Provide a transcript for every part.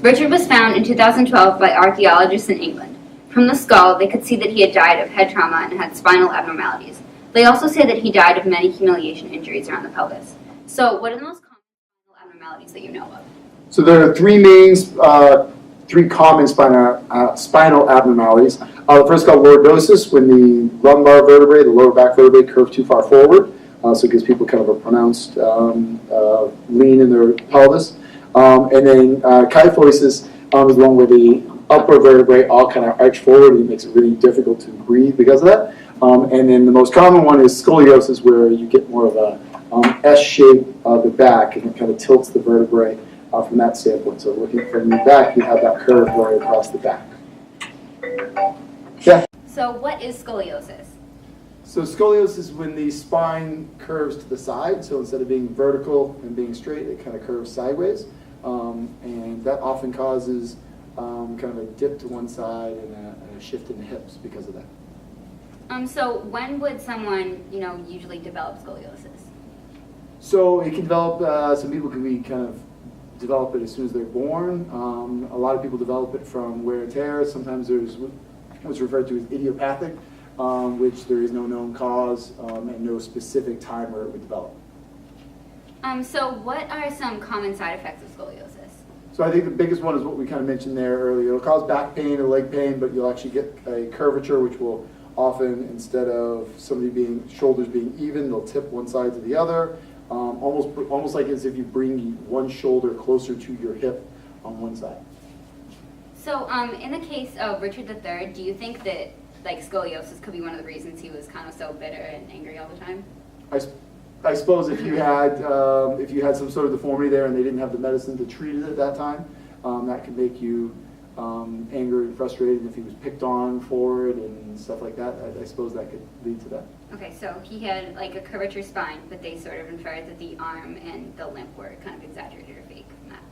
Richard was found in 2012 by archaeologists in England. From the skull, they could see that he had died of head trauma and had spinal abnormalities. They also say that he died of many humiliation injuries around the pelvis. So, what are the most common spinal abnormalities that you know of? So there are three common spinal abnormalities. The first is called lordosis, when the lumbar vertebrae, the lower back vertebrae, curve too far forward. So it gives people kind of a pronounced lean in their pelvis. And then kyphosis is the one where the upper vertebrae all kind of arch forward, and it makes it really difficult to breathe because of that. And then the most common one is scoliosis, where you get more of a S shape of the back, and it kind of tilts the vertebrae from that standpoint. So looking from the back, you have that curve going across the back. Yeah. So what is scoliosis? So scoliosis is when the spine curves to the side. So instead of being vertical and being straight, it kind of curves sideways. And that often causes kind of a dip to one side and a shift in the hips because of that. So when would someone, usually develop scoliosis? So it can develop, some people can be kind of develop it as soon as they're born. A lot of people develop it from wear and tear. Sometimes there's what's referred to as idiopathic, which there is no known cause and no specific time where it would develop. So what are some common side effects of scoliosis? So I think the biggest one is what we kind of mentioned there earlier. It'll cause back pain or leg pain, but you'll actually get a curvature, which will often, instead of shoulders being even, they'll tip one side to the other. Almost like as if you bring one shoulder closer to your hip on one side. So in the case of Richard III, do you think that scoliosis could be one of the reasons he was kind of so bitter and angry all the time? I suppose if you had some sort of deformity there and they didn't have the medicine to treat it at that time, that could make you angry and frustrated. If he was picked on for it and stuff like that, I suppose that could lead to that. Okay, so he had a curvature spine, but they sort of inferred that the arm and the limp were kind of exaggerated or fake from that.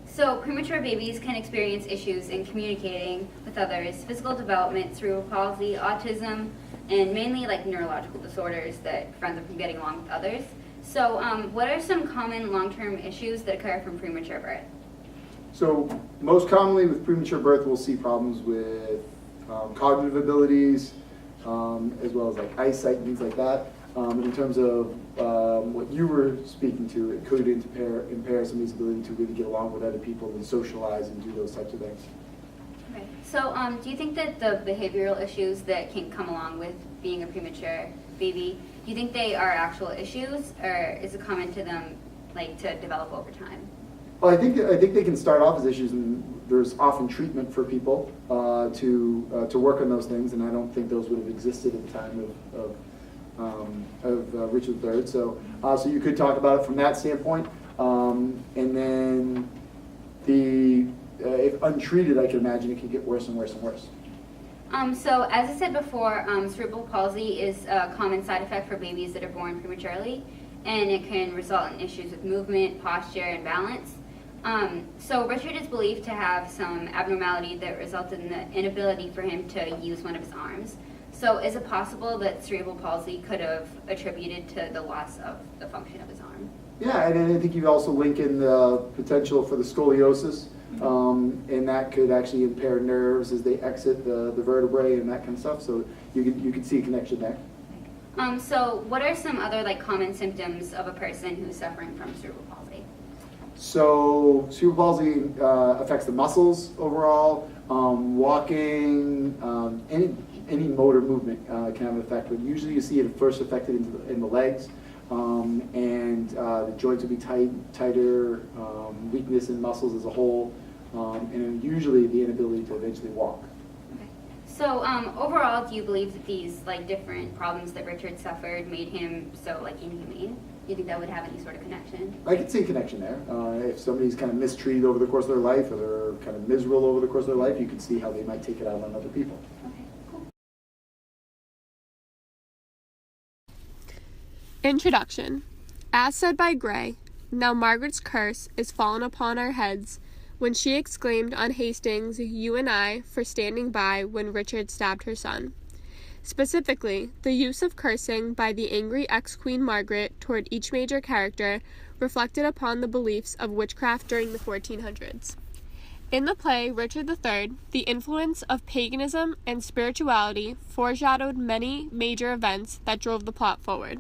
So premature babies can experience issues in communicating with others, physical development, cerebral palsy, autism, and mainly neurological disorders that prevent them from getting along with others. So what are some common long-term issues that occur from premature birth? So most commonly with premature birth, we'll see problems with cognitive abilities, as well as eyesight and things like that. In terms of what you were speaking to, it could impair somebody's ability to really get along with other people and socialize and do those types of things. Okay. So do you think that the behavioral issues that can come along with being a premature baby, do you think they are actual issues, or is it common to them to develop over time? Well, I think they can start off as issues, and there's often treatment for people to work on those things, and I don't think those would have existed at the time of Richard III. So you could talk about it from that standpoint, and then if untreated, I can imagine it can get worse and worse and worse. So as I said before, cerebral palsy is a common side effect for babies that are born prematurely, and it can result in issues with movement, posture, and balance. So Richard is believed to have some abnormality that resulted in the inability for him to use one of his arms. So is it possible that cerebral palsy could have attributed to the loss of the function of his arm? Yeah, and I think you also link in the potential for the scoliosis, and that could actually impair nerves as they exit the vertebrae and that kind of stuff. So you could see a connection there. So what are some other common symptoms of a person who's suffering from cerebral palsy? So cerebral palsy affects the muscles overall. Walking, any motor movement can have an effect, but usually you see it first affected in the legs, and the joints will be tighter, weakness in muscles as a whole, and then usually the inability to eventually walk. Okay. So overall, do you believe that these different problems that Richard suffered made him so inhumane? Do you think that would have any sort of connection? I could see a connection there. If somebody's kind of mistreated over the course of their life, or they're kind of miserable over the course of their life, you can see how they might take it out on other people. Okay, cool. Introduction. As said by Gray, now Margaret's curse is fallen upon our heads, when she exclaimed on Hastings, you and I, for standing by when Richard stabbed her son. Specifically, the use of cursing by the angry ex-Queen Margaret toward each major character reflected upon the beliefs of witchcraft during the 1400s. In the play Richard III, the influence of paganism and spirituality foreshadowed many major events that drove the plot forward.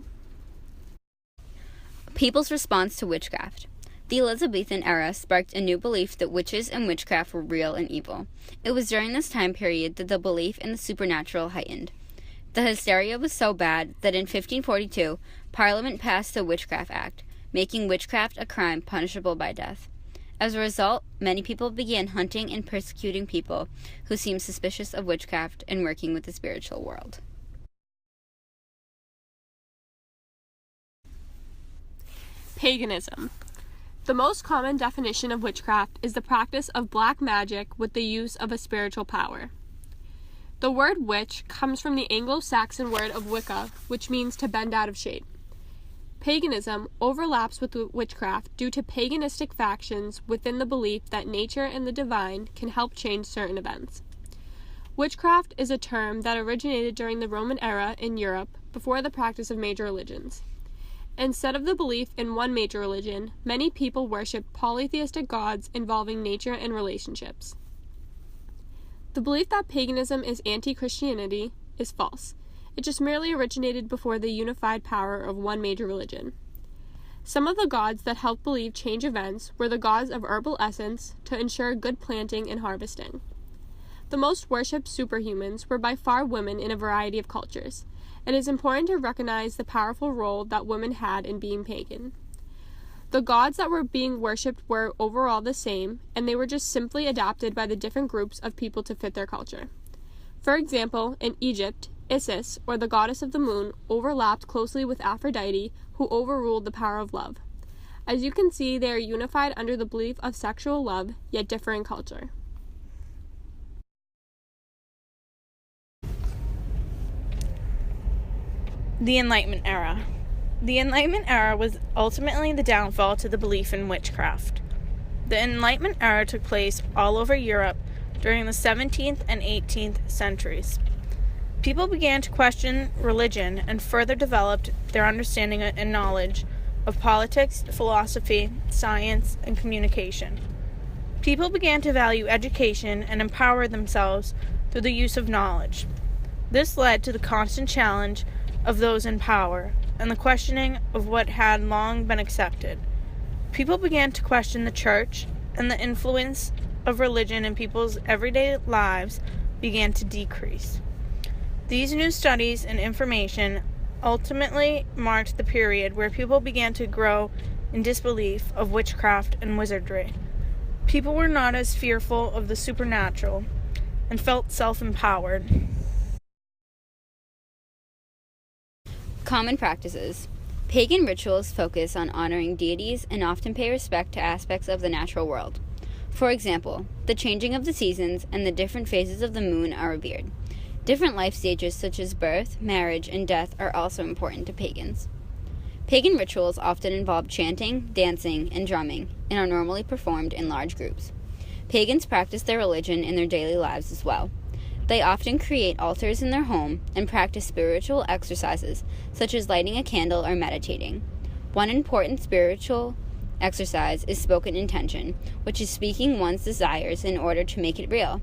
People's response to witchcraft. The Elizabethan era sparked a new belief that witches and witchcraft were real and evil. It was during this time period that the belief in the supernatural heightened. The hysteria was so bad that in 1542, Parliament passed the Witchcraft Act, making witchcraft a crime punishable by death. As a result, many people began hunting and persecuting people who seemed suspicious of witchcraft and working with the spiritual world. Paganism. The most common definition of witchcraft is the practice of black magic with the use of a spiritual power. The word witch comes from the Anglo-Saxon word of Wicca, which means to bend out of shape. Paganism overlaps with witchcraft due to paganistic factions within the belief that nature and the divine can help change certain events. Witchcraft is a term that originated during the Roman era in Europe before the practice of major religions. Instead of the belief in one major religion, many people worship polytheistic gods involving nature and relationships. The belief that paganism is anti-Christianity is false. It just merely originated before the unified power of one major religion. Some of the gods that helped believe change events were the gods of herbal essence to ensure good planting and harvesting. The most worshipped superhumans were by far women in a variety of cultures. It is important to recognize the powerful role that women had in being pagan. The gods that were being worshipped were overall the same, and they were just simply adapted by the different groups of people to fit their culture. For example, in Egypt, Isis, or the goddess of the moon, overlapped closely with Aphrodite, who overruled the power of love. As you can see, they are unified under the belief of sexual love, yet differ in culture. The Enlightenment era. The Enlightenment era was ultimately the downfall to the belief in witchcraft. The Enlightenment era took place all over Europe during the 17th and 18th centuries. People began to question religion and further developed their understanding and knowledge of politics, philosophy, science, and communication. People began to value education and empower themselves through the use of knowledge. This led to the constant challenge of those in power and the questioning of what had long been accepted. People began to question the church, and the influence of religion in people's everyday lives began to decrease. These new studies and information ultimately marked the period where people began to grow in disbelief of witchcraft and wizardry. People were not as fearful of the supernatural and felt self-empowered. Common practices. Pagan rituals focus on honoring deities and often pay respect to aspects of the natural world. For example, the changing of the seasons and the different phases of the moon are revered. Different life stages such as birth, marriage, and death are also important to pagans. Pagan rituals often involve chanting, dancing, and drumming, and are normally performed in large groups. Pagans practice their religion in their daily lives as well. They often create altars in their home and practice spiritual exercises, such as lighting a candle or meditating. One important spiritual exercise is spoken intention, which is speaking one's desires in order to make it real.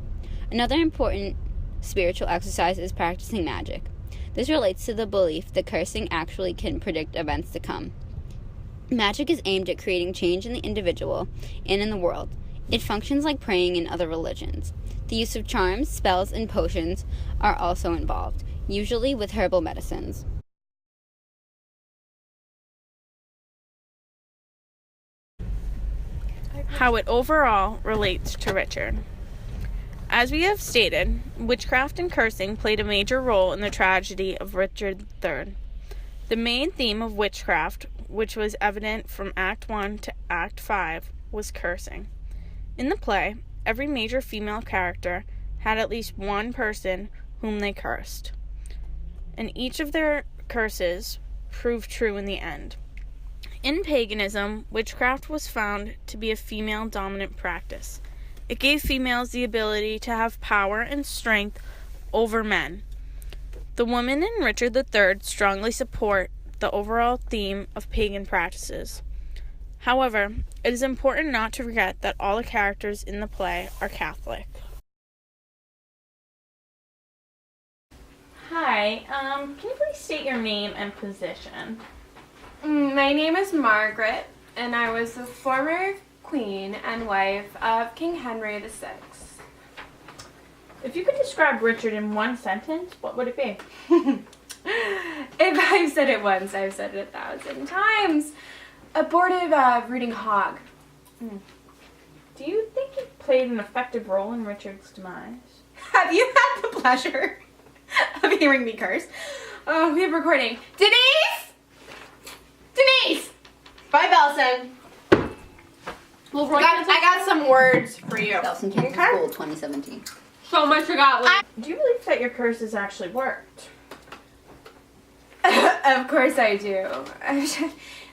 Another important spiritual exercise is practicing magic. This relates to the belief that cursing actually can predict events to come. Magic is aimed at creating change in the individual and in the world. It functions like praying in other religions. The use of charms, spells, and potions are also involved, usually with herbal medicines. How it overall relates to Richard. As we have stated, witchcraft and cursing played a major role in the tragedy of Richard III. The main theme of witchcraft, which was evident from Act 1 to Act 5, was cursing. In the play, every major female character had at least one person whom they cursed, and each of their curses proved true in the end. In paganism, witchcraft was found to be a female-dominant practice. It gave females the ability to have power and strength over men. The women in Richard III strongly support the overall theme of pagan practices. However, it is important not to forget that all the characters in the play are Catholic. Hi, can you please state your name and position? My name is Margaret, and I was the former queen and wife of King Henry VI. If you could describe Richard in one sentence, what would it be? If I've said it once, I've said it 1,000 times. Abortive, rooting hog. Do you think you played an effective role in Richard's demise? Have you had the pleasure of hearing me curse? Oh, we have recording. Denise! Denise! Bye, Belson. I got some words for you. Belson came to school 2017. So much forgot. Do you believe that your curses actually worked? Of course I do.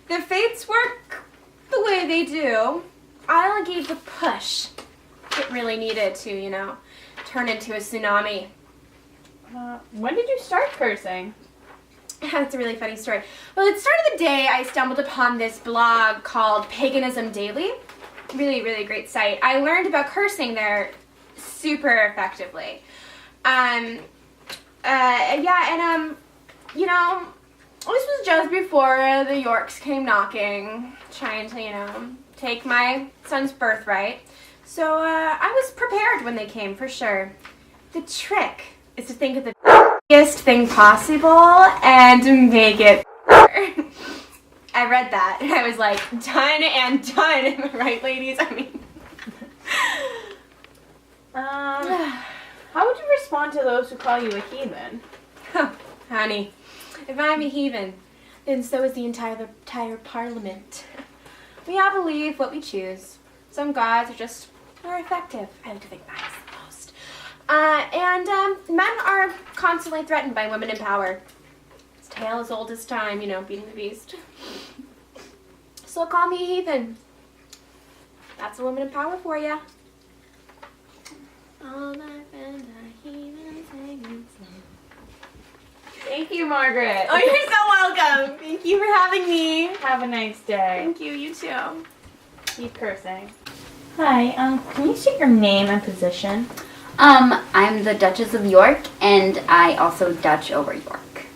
The fates work the way they do. I only gave the push it really needed to, you know, turn into a tsunami. When did you start cursing? That's a really funny story. Well, it started the day I stumbled upon this blog called Paganism Daily. Really, really great site. I learned about cursing there super effectively. You know, this was just before the Yorks came knocking, trying to, you know, take my son's birthright. So, I was prepared when they came, for sure. The trick is to think of the biggest thing possible and make it I read that and I was like, done and done. Am I right, ladies? I mean... How would you respond to those who call you a heathen? Honey, if I'm a heathen, then so is the entire parliament. We all believe what we choose. Some gods are just more effective. I like to think that is the most. Men are constantly threatened by women in power. It's tale as old as time, you know, beating the beast. So call me a heathen. That's a woman in power for you. All my friends are heathens hanging slow. Thank you, Margaret. Oh, you're so welcome. Thank you for having me. Have a nice day. Thank you, you too. Keep cursing. Hi, can you state your name and position? I'm the Duchess of York, and I also Dutch over York.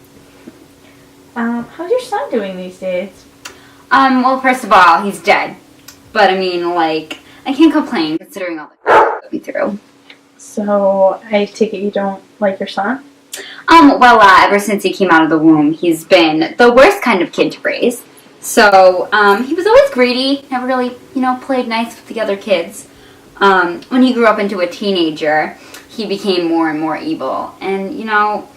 How's your son doing these days? Well, first of all, he's dead. But, I mean, like, I can't complain considering all the he put me through. So, I take it you don't like your son? Well, ever since he came out of the womb, he's been the worst kind of kid to raise. So, he was always greedy, never really, you know, played nice with the other kids. When he grew up into a teenager, he became more and more evil. And, you know,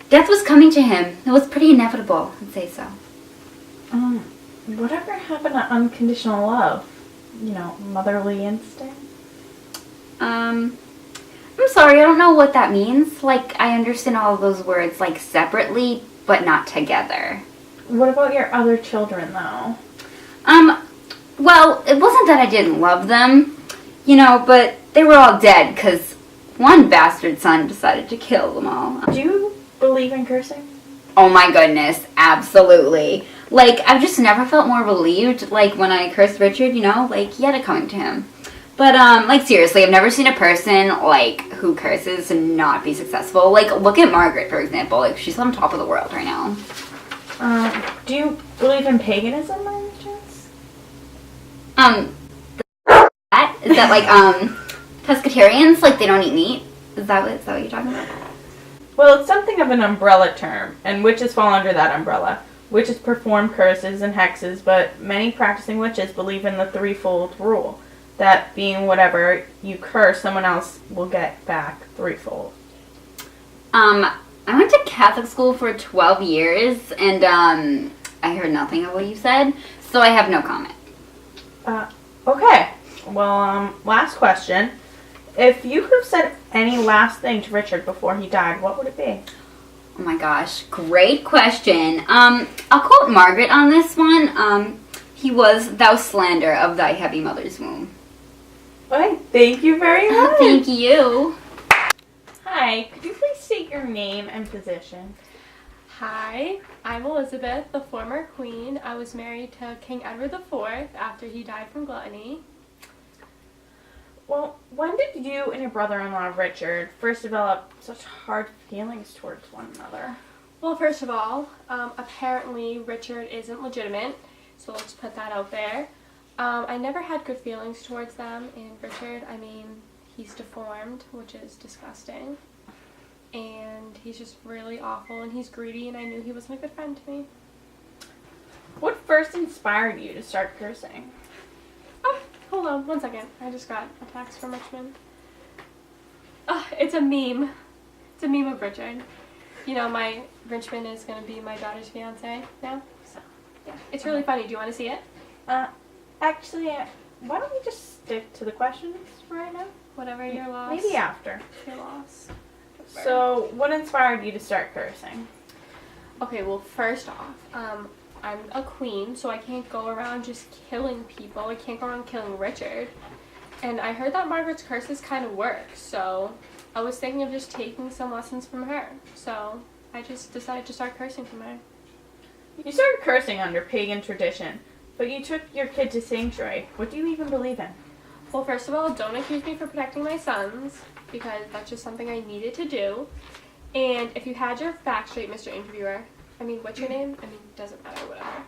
death was coming to him. It was pretty inevitable, I'd say so. Whatever happened to unconditional love? You know, motherly instinct? I'm sorry, I don't know what that means. Like, I understand all of those words, like, separately, but not together. What about your other children, though? Well, it wasn't that I didn't love them, you know, but they were all dead because one bastard son decided to kill them all. Do you believe in cursing? Oh my goodness, absolutely. Like, I've just never felt more relieved, like, when I cursed Richard, you know, like, he had it coming to him. But, like, seriously, I've never seen a person, like, who curses and not be successful. Like, look at Margaret, for example. Like, she's on top of the world right now. Do you believe in paganism, by any chance? Is that, like, pescatarians? Like, they don't eat meat? Is that what you're talking about? Well, it's something of an umbrella term, and witches fall under that umbrella. Witches perform curses and hexes, but many practicing witches believe in the threefold rule. That being whatever you curse, someone else will get back threefold. I went to Catholic school for 12 years, and, I heard nothing of what you said, so I have no comment. Okay. Well, last question. If you could have said any last thing to Richard before he died, what would it be? Oh my gosh, great question. I'll quote Margaret on this one. He was, "Thou slander of thy heavy mother's womb." Okay, thank you very much. Thank you. Hi, could you please state your name and position? Hi, I'm Elizabeth, the former queen. I was married to King Edward IV after he died from gluttony. Well, when did you and your brother-in-law Richard first develop such hard feelings towards one another? Well, first of all, apparently Richard isn't legitimate, so let's put that out there. I never had good feelings towards them, and Richard, I mean, he's deformed, which is disgusting. And he's just really awful, and he's greedy, and I knew he wasn't a good friend to me. What first inspired you to start cursing? Oh, hold on, 1 second. I just got a text from Richmond. It's a meme. It's a meme of Richard. You know, my Richmond is going to be my daughter's fiance now, so yeah. It's really funny. Do you want to see it? Actually, why don't we just stick to the questions for right now? Whatever your loss. Maybe after. Your loss. So, what inspired you to start cursing? Okay, well, first off, I'm a queen, so I can't go around just killing people. I can't go around killing Richard. And I heard that Margaret's curses kind of work, so I was thinking of just taking some lessons from her. So I just decided to start cursing from her. You started cursing under pagan tradition, but you took your kid to sanctuary. What do you even believe in? Well, first of all, don't accuse me for protecting my sons, because that's just something I needed to do. And if you had your facts straight, Mr. Interviewer, I mean, what's your name? I mean, doesn't matter, whatever.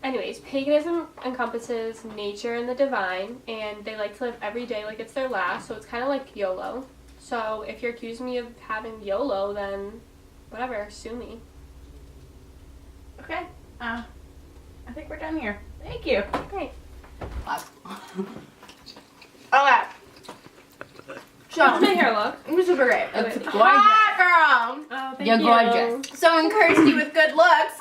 Anyways, paganism encompasses nature and the divine, and they like to live every day like it's their last, so it's kind of like YOLO. So if you're accusing me of having YOLO, then whatever, sue me. Okay, I think we're done here. Thank you. Great. Okay. So, How's my hair look? it was super great. It's Okay. gorgeous. Hot girl! Oh, thank You're you. gorgeous. Someone cursed you with good looks.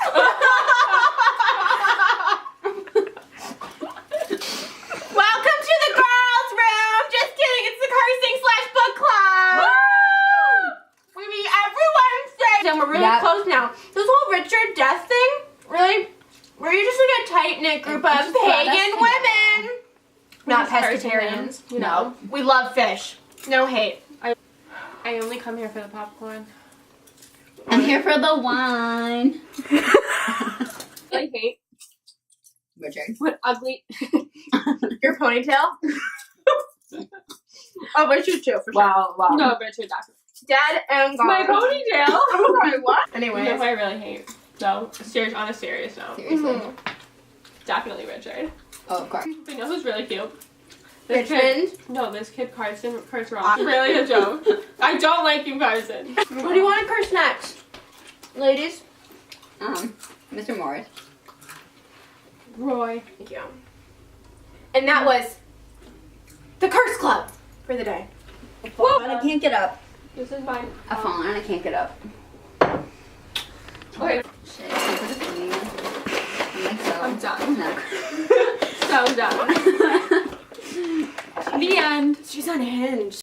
Welcome to the girls' room. Just kidding. It's the cursing/book club. We meet every Wednesday, and we're really Yep. close now. This whole Richard death thing, really, we're just like a tight knit group of just brought us pagan together. women, not just cursing pescatarians. them, you know. We love fish. No hate. I only come here for the popcorn. I'm here for the wine. I hate Richard. what ugly. Your ponytail. Oh, Richard too, for sure. Wow. No, Richard, that's Dead and gone. my ponytail. Oh my what? You Anyways. know who I really hate? So, serious, on a serious note. Seriously. Definitely Richard. Oh, of course. But you know who's really cute? This Richmond. kid, no, this kid Carson curse wrong. It's really a joke. I don't like you, Carson. What do you want to curse next? Ladies? Mr. Morris. Roy. Thank you. And that was the Curse Club for the day. I can't get up. This is mine. I've fallen and I can't get up. Okay, Shit, I put a thing. I'm like so. I'm done. No. so done. The end. She's unhinged.